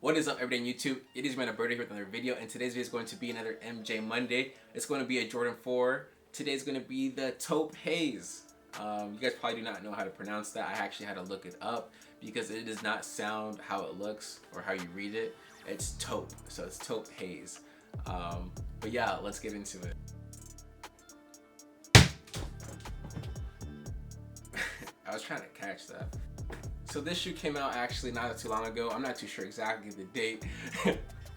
What is up, everybody on YouTube? It is YoManAlberto here with another video, and today's video is going to be another MJ Monday. It's going to be a Jordan 4. Today's going to be the Taupe Haze. You guys probably do not know how to pronounce that. I actually had to look it up because it does not sound how it looks or how you read it. It's taupe, so it's Taupe Haze. But yeah, let's get into it. I was trying to catch that. So this shoe came out actually not too long ago. I'm not too sure exactly the date.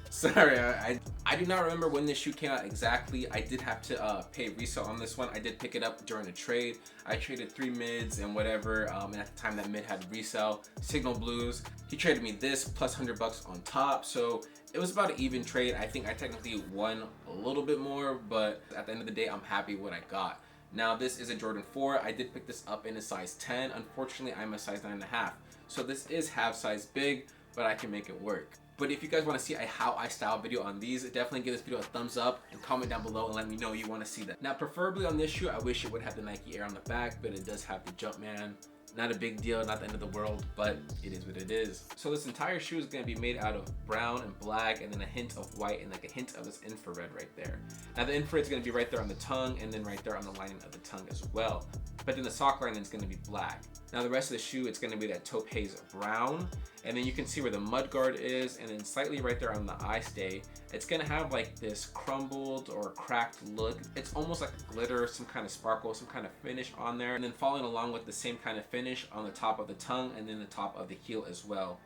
Sorry, I do not remember when this shoe came out exactly. I did have to pay resale on this one. I did pick it up during a trade. I traded 3 mids and whatever, and at the time that mid had resale. Signal Blues. He traded me this plus $100 on top, so it was about an even trade. I think I technically won a little bit more, but at the end of the day, I'm happy with what I got. Now this is a Jordan 4. I did pick this up in a size 10. Unfortunately, I'm a size 9.5. So this is half size big, but I can make it work. But if you guys want to see a how I style video on these, definitely give this video a thumbs up and comment down below and let me know you want to see that. Now preferably on this shoe, I wish it would have the Nike Air on the back, but it does have the Jumpman. Not a big deal, not the end of the world, but it is what it is. So this entire shoe is going to be made out of brown and black and then a hint of white and like a hint of this infrared right there. Now the infrared is going to be right there on the tongue and then right there on the lining of the tongue as well. But then the sock lining is going to be black. Now the rest of the shoe, it's going to be that Taupe Haze brown. And then you can see where the mud guard is, and then slightly right there on the eye stay, it's going to have like this crumbled or cracked look. It's almost like a glitter, some kind of sparkle, some kind of finish on there. And then following along with the same kind of finish on the top of the tongue and then the top of the heel as well.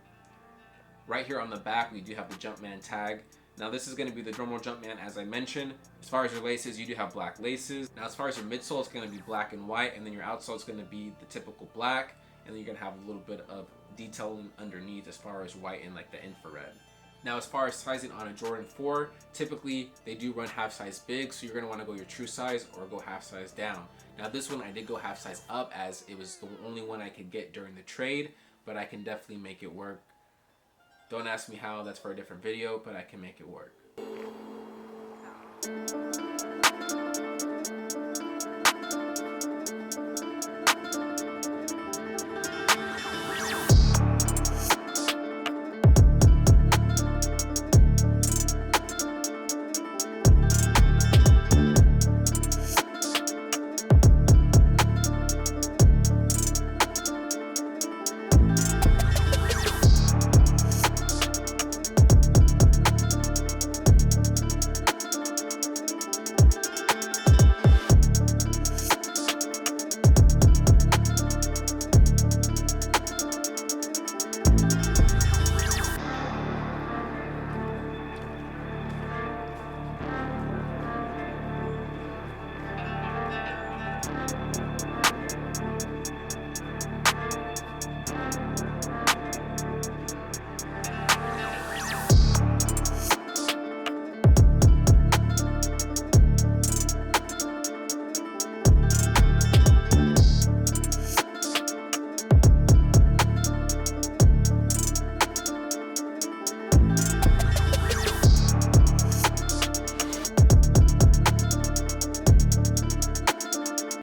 Right here on the back, we do have the Jumpman tag. Now this is going to be the drumroll Jumpman as I mentioned. As far as your laces, you do have black laces. Now as far as your midsole, it's going to be black and white, and then your outsole is going to be the typical black, and then you're going to have a little bit of detailing underneath as far as white and like the infrared. Now as far as sizing on a Jordan 4, typically they do run half size big, so you're going to want to go your true size or go half size down. Now this one I did go half size up as it was the only one I could get during the trade, but I can definitely make it work. Don't ask me how, that's for a different video, but I can make it work.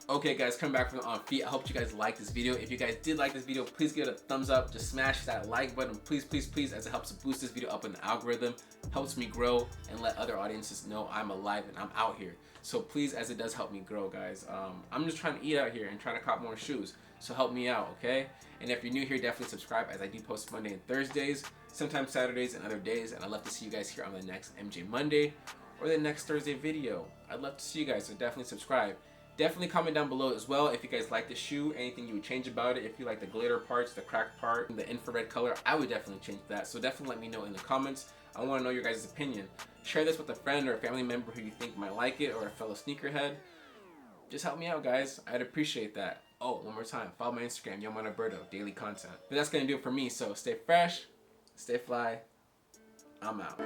Okay guys, coming back from on feet. I hope you guys liked this video. If you guys did like this video, please give it a thumbs up. Just smash that like button, please, please, please, as it helps to boost this video up in the algorithm, helps me grow and let other audiences know I'm alive and I'm out here. So please, as it does help me grow, guys. I'm just trying to eat out here and trying to cop more shoes. So help me out, okay? And if you're new here, definitely subscribe, as I do post Monday and Thursdays, sometimes Saturdays and other days. And I'd love to see you guys here on the next MJ Monday or the next Thursday video. I'd love to see you guys, so definitely subscribe. Definitely comment down below as well if you guys like the shoe, anything you would change about it. If you like the glitter parts, the cracked part, the infrared color, I would definitely change that. So definitely let me know in the comments. I want to know your guys' opinion. Share this with a friend or a family member who you think might like it, or a fellow sneakerhead. Just help me out, guys. I'd appreciate that. Oh, one more time, follow my Instagram, YoManAlberto, daily content. But that's going to do it for me, so stay fresh, stay fly, I'm out.